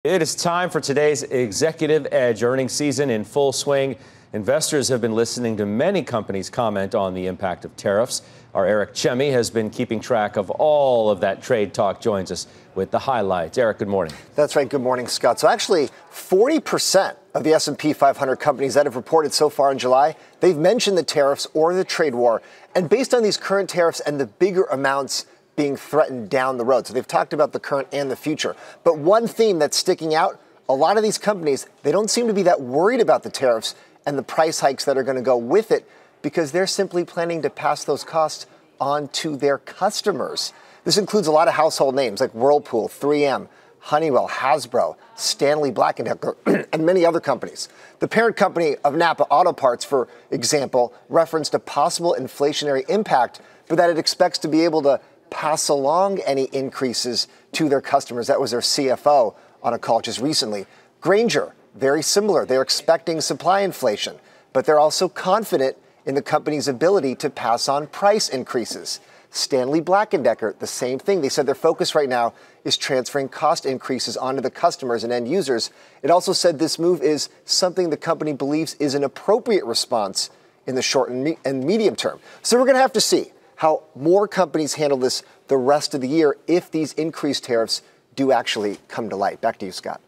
It is time for today's Executive Edge. Earnings season in full swing. Investors have been listening to many companies comment on the impact of tariffs. Our Eric Chemi has been keeping track of all of that trade talk, joins us with the highlights. Eric, good morning. That's right. Good morning, Scott. So actually, 40% of the S&P 500 companies that have reported so far in July, they've mentioned the tariffs or the trade war. And based on these current tariffs and the bigger amounts being threatened down the road. So they've talked about the current and the future. But one theme that's sticking out, a lot of these companies, they don't seem to be that worried about the tariffs and the price hikes that are going to go with it because they're simply planning to pass those costs on to their customers. This includes a lot of household names like Whirlpool, 3M, Honeywell, Hasbro, Stanley Black & Decker, and many other companies. The parent company of Napa Auto Parts, for example, referenced a possible inflationary impact, but that it expects to be able to pass along any increases to their customers. That was their CFO on a call just recently. Grainger, very similar. They're expecting supply inflation, but they're also confident in the company's ability to pass on price increases. Stanley Black & Decker, the same thing. They said their focus right now is transferring cost increases onto the customers and end users. It also said this move is something the company believes is an appropriate response in the short and medium term. So we're going to have to see how more companies handle this the rest of the year if these increased tariffs do actually come to light. Back to you, Scott.